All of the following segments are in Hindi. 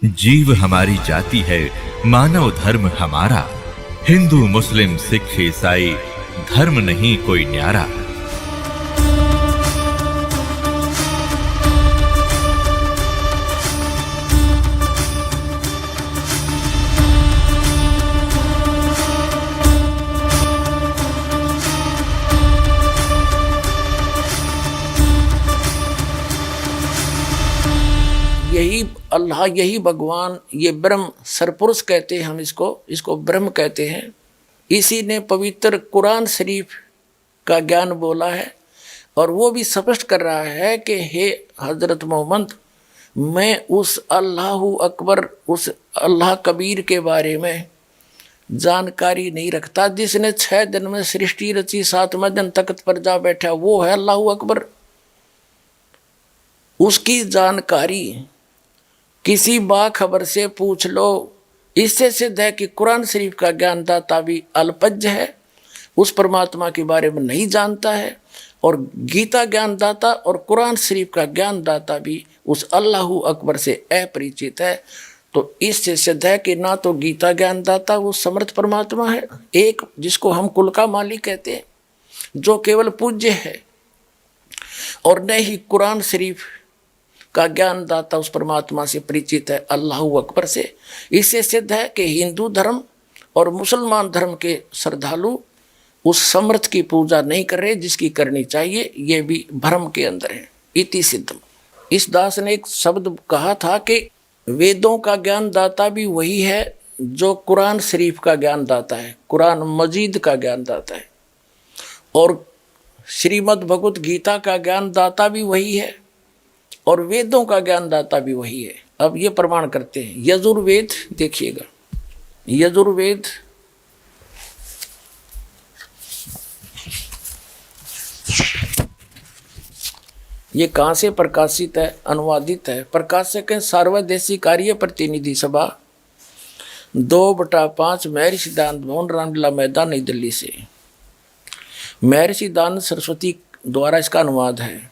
जीव हमारी जाति है, मानव धर्म हमारा। हिंदू मुस्लिम सिख ईसाई धर्म नहीं कोई न्यारा। यही अल्लाह, यही भगवान, ये ब्रह्म सरपुरुष कहते हैं हम इसको ब्रह्म कहते हैं। इसी ने पवित्र कुरान शरीफ का ज्ञान बोला है और वो भी स्पष्ट कर रहा है कि हे हजरत मोहम्मद, मैं उस अल्लाहु अकबर, उस अल्लाह कबीर के बारे में जानकारी नहीं रखता जिसने 6 दिन में सृष्टि रची, 7वें दिन तख्त पर जा बैठा। वो है अल्लाहु अकबर। उसकी जानकारी किसी बाखबर से पूछ लो। इससे सिद्ध है कि कुरान शरीफ का ज्ञानदाता भी अल्पज्ञ है, उस परमात्मा के बारे में नहीं जानता है। और गीता ज्ञानदाता और कुरान शरीफ का ज्ञानदाता भी उस अल्लाहु अकबर से अपरिचित है। तो इससे सिद्ध है कि ना तो गीता ज्ञानदाता वो समर्थ परमात्मा है, एक जिसको हम कुल का मालिक कहते हैं, जो केवल पूज्य है, और न ही कुरान शरीफ का ज्ञानदाता उस परमात्मा से परिचित है, अल्लाहु अकबर से। इससे सिद्ध है कि हिंदू धर्म और मुसलमान धर्म के श्रद्धालु उस समर्थ की पूजा नहीं कर रहे जिसकी करनी चाहिए। ये भी भ्रम के अंदर है। इति सिद्धम। इस दास ने एक शब्द कहा था कि वेदों का ज्ञानदाता भी वही है जो कुरान शरीफ का ज्ञानदाता है, कुरान मजीद का ज्ञानदाता है, और श्रीमद् भगवत गीता का ज्ञानदाता भी वही है, और वेदों का ज्ञानदाता भी वही है। अब ये प्रमाण करते हैं। यजुर्वेद देखिएगा, यजुर्वेद ये कहाँ से प्रकाशित है, अनुवादित है। प्रकाशक है सार्वदेशी कार्य प्रतिनिधि सभा 2/5 महर्षि दयानंद भवन, रामलीला मैदान, नई दिल्ली से। महर्षि दयानंद सरस्वती द्वारा इसका अनुवाद है,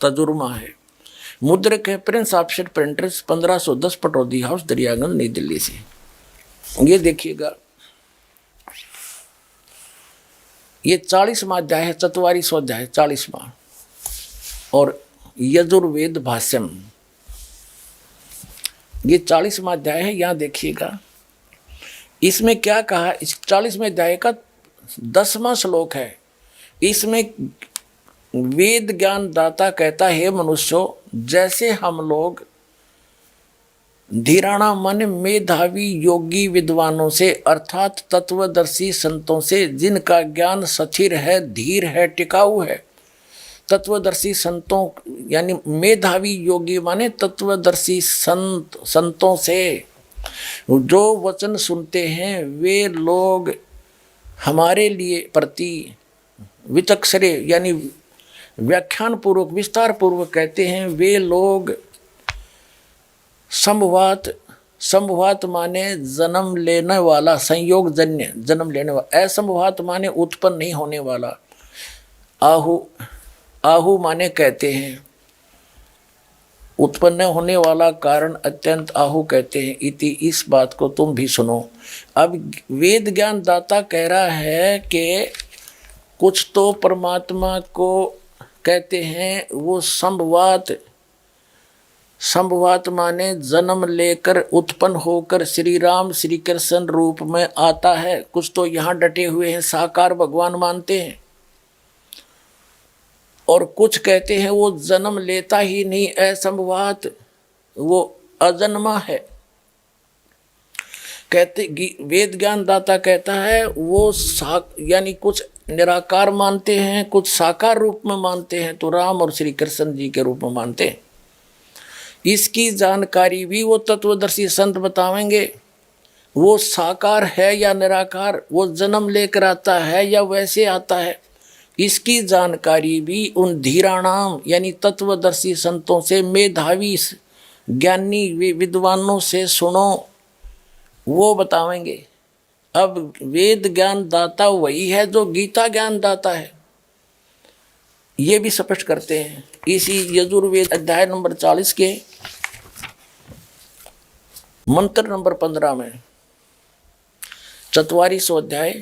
तजुर्मा है। मुद्रक है Prince offset printers, 1510 Pataudi house, Daryaganj, नई दिल्ली से। ये देखिएगा, ये 40वां अध्याय है, चतवारी स्वाध्याय 40वां, और यजुर्वेद भाष्यम ये 40वां अध्याय है। यहाँ देखिएगा इसमें क्या कहा। इस 40वें अध्याय का 10वां श्लोक है। इसमें वेद ज्ञान दाता कहता है, मनुष्यों, जैसे हम लोग धीराणा मन मेधावी योगी विद्वानों से अर्थात तत्वदर्शी संतों से, जिनका ज्ञान स्थिर है, धीर है, टिकाऊ है। तत्वदर्शी संतों यानी मेधावी योगी माने तत्वदर्शी संतों से जो वचन सुनते हैं, वे लोग हमारे लिए प्रति विचक्षरे यानी व्याख्यान पूर्वक, विस्तार पूर्वक कहते हैं। वे लोग संभवात माने जन्म लेने वाला, संयोग जन्य जन्म लेने वाला। असंभवात माने उत्पन्न नहीं होने वाला। आहु माने कहते हैं, उत्पन्न होने वाला कारण अत्यंत आहु कहते हैं। इति, इस बात को तुम भी सुनो। अब वेद ज्ञान दाता कह रहा है कि कुछ तो परमात्मा को कहते हैं वो संभवात माने जन्म लेकर उत्पन्न होकर श्री राम श्री कृष्ण रूप में आता है। कुछ तो यहाँ डटे हुए हैं, साकार भगवान मानते हैं, और कुछ कहते हैं वो जन्म लेता ही नहीं, असंभवात, वो अजन्मा है। कहते वेद ज्ञान दाता कहता है वो यानी कुछ निराकार मानते हैं, कुछ साकार रूप में मानते हैं, तो राम और श्री कृष्ण जी के रूप में मानते हैं। इसकी जानकारी भी वो तत्वदर्शी संत बतावेंगे। वो साकार है या निराकार, वो जन्म लेकर आता है या वैसे आता है, इसकी जानकारी भी उन धीराणाम यानी तत्वदर्शी संतों से, मेधावी ज्ञानी विद्वानों से सुनो, वो बतावेंगे। अब वेद ज्ञान दाता वही है जो गीता ज्ञान दाता है, ये भी स्पष्ट करते हैं। इसी यजुर्वेद अध्याय नंबर 40 के मंत्र नंबर 15 में 44वां अध्याय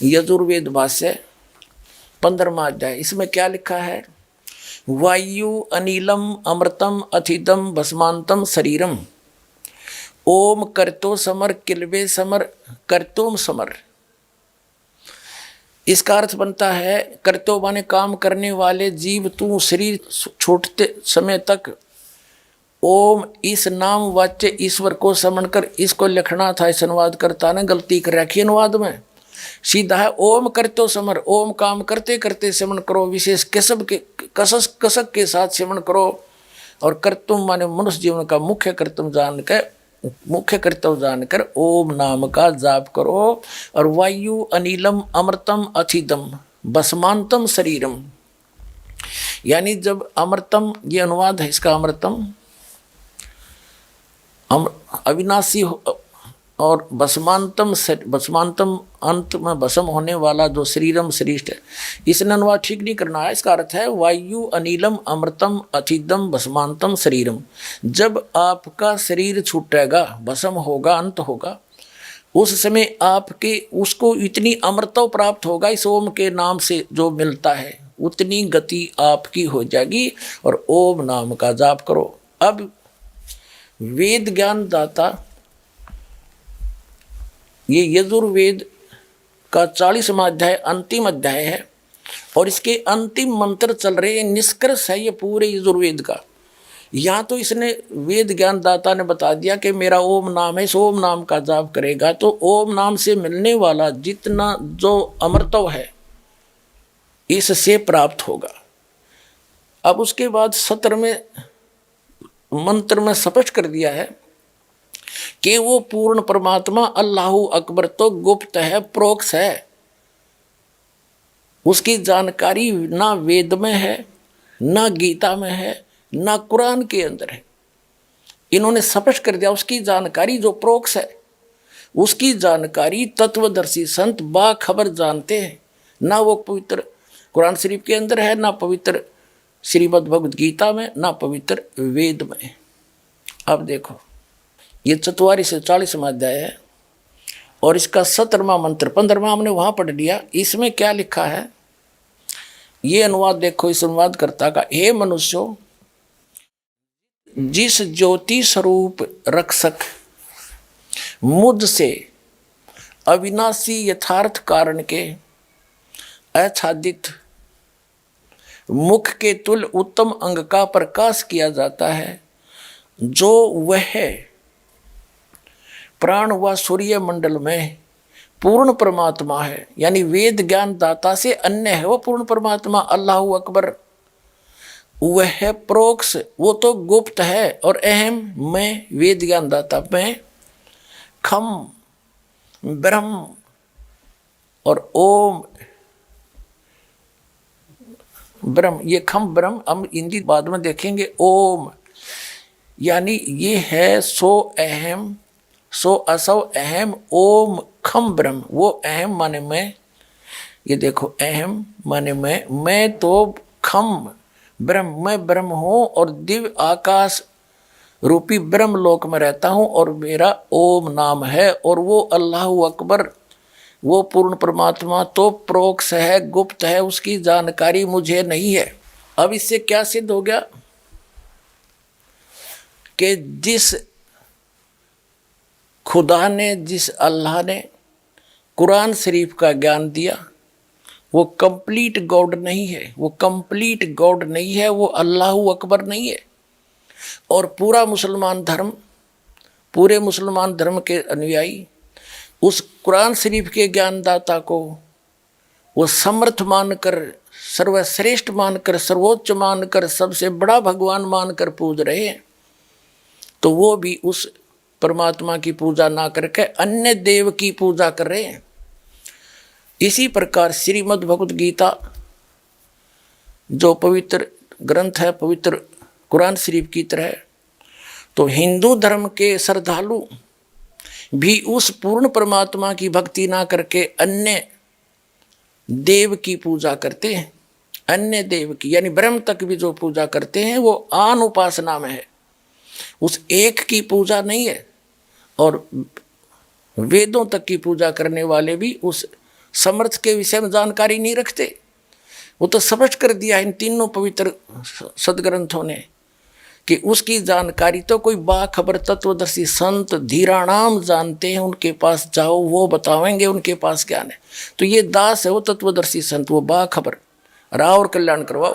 यजुर्वेद भाष्य 15वां अध्याय, इसमें क्या लिखा है? वायु अनिलम अमृतम अथिदम भस्मांतम शरीरम ओम करतो समर किलवे समर करतोम समर। इसका अर्थ बनता है करतो माने काम करने वाले जीव, तू शरीर छोड़ते समय तक ओम इस नाम वाच्य ईश्वर को समझ कर, इसको लिखना था इस अनुवादकर्ता ने गलती कर रखी अनुवाद में, सीधा है ओम करतो समर, ओम काम करते करते सेवन करो, विशेष कसक के साथ सेवन करो। और कर्तुम माने मनुष्य जीवन का मुख्य कर्तव्य जानकर ओम नाम का जाप करो। और वायु अनिलम अमृतम अथिदम भस्मांतम शरीरम, यानी जब अमृतम, ये अनुवाद है इसका, अमृतम अविनाशी और भस्मांतम अंत में भस्म होने वाला जो शरीरम श्रेष्ठ है, इसने अनुवाद ठीक नहीं करना है। इसका अर्थ है वायु अनिलम अमृतम अथिदम भस्मांतम शरीरम, जब आपका शरीर छूटेगा, भस्म होगा, अंत होगा, उस समय आपके उसको इतनी अमृतव प्राप्त होगा, इस ओम के नाम से जो मिलता है उतनी गति आपकी हो जाएगी। और ओम नाम का जाप करो। अब वेद ज्ञान दाता, ये यजुर्वेद का 40वां अध्याय अंतिम अध्याय है और इसके अंतिम मंत्र चल रहे हैं। निष्कर्ष है ये पूरे यजुर्वेद का। यहाँ तो इसने वेद ज्ञान दाता ने बता दिया कि मेरा ओम नाम है, इस ओम नाम का जाप करेगा तो ओम नाम से मिलने वाला जितना जो अमृतव है इससे प्राप्त होगा। अब उसके बाद 17वें मंत्र में स्पष्ट कर दिया है कि वो पूर्ण परमात्मा अल्लाहु अकबर तो गुप्त है, प्रोक्ष है, उसकी जानकारी ना वेद में है, ना गीता में है, ना कुरान के अंदर है। इन्होंने स्पष्ट कर दिया उसकी जानकारी जो प्रोक्ष है, उसकी जानकारी तत्वदर्शी संत बाखबर जानते हैं। ना वो पवित्र कुरान शरीफ के अंदर है, ना पवित्र श्रीमद् भगवद गीता में, ना पवित्र वेद में। अब देखो ये 44 से 40वां अध्याय है और इसका 17वां मंत्र 15वां हमने वहां पढ़ लिया। इसमें क्या लिखा है ये अनुवाद देखो इस अनुवादकर्ता का। हे मनुष्यों, जिस ज्योति स्वरूप रक्षक मुझ से अविनाशी यथार्थ कारण के आच्छादित मुख के तुल्य उत्तम अंग का प्रकाश किया जाता है, जो वह प्राण व सूर्य मंडल में पूर्ण परमात्मा है, यानी वेद ज्ञान दाता से अन्य है वो पूर्ण परमात्मा अल्लाहु अकबर। वह प्रोक्ष, वो तो गुप्त है और अहम, मैं वेद ज्ञान दाता में खम ब्रह्म और ओम ब्रह्म, ये खम ब्रह्म हम हिंदी बाद में देखेंगे। ओम यानी ये है सो अहम सो असव अहम ओम खम ब्रह्म, वो अहम माने मैं, ये देखो अहम माने मैं तो खम ब्रह्म, मैं ब्रह्म हूँ और दिव्य आकाश रूपी ब्रह्म लोक में रहता हूँ और मेरा ओम नाम है। और वो अल्लाहु अकबर, वो पूर्ण परमात्मा तो प्रोक्ष है, गुप्त है, उसकी जानकारी मुझे नहीं है। अब इससे क्या सिद्ध हो गया कि जिस खुदा ने, जिस अल्लाह ने कुरान शरीफ का ज्ञान दिया वो कंप्लीट गॉड नहीं है, वो कंप्लीट गॉड नहीं है, वो अल्लाहु अकबर नहीं है। और पूरे मुसलमान धर्म के अनुयायी उस कुरान शरीफ के ज्ञानदाता को वो समर्थ मानकर, सर्वश्रेष्ठ मानकर, सर्वोच्च मानकर, सबसे बड़ा भगवान मानकर पूज रहे हैं, तो वो भी उस परमात्मा की पूजा ना करके अन्य देव की पूजा कर रहे हैं। इसी प्रकार श्रीमद् भगवद गीता जो पवित्र ग्रंथ है, पवित्र कुरान शरीफ की तरह, तो हिंदू धर्म के श्रद्धालु भी उस पूर्ण परमात्मा की भक्ति ना करके अन्य देव की पूजा करते हैं। अन्य देव की यानी ब्रह्म तक भी जो पूजा करते हैं वो आन उपासना में है, उस एक की पूजा नहीं है, और वेदों तक की पूजा करने वाले भी उस समर्थ के विषय में जानकारी नहीं रखते। वो तो स्पष्ट कर दिया इन तीनों पवित्र सदग्रंथों ने कि उसकी जानकारी तो कोई बाखबर तत्वदर्शी संत धीराणाम जानते हैं, उनके पास जाओ, वो बतावेंगे उनके पास ज्ञान है। तो ये दास है वो तत्वदर्शी संत, वो बाखबर, राव और कल्याण करवाओ।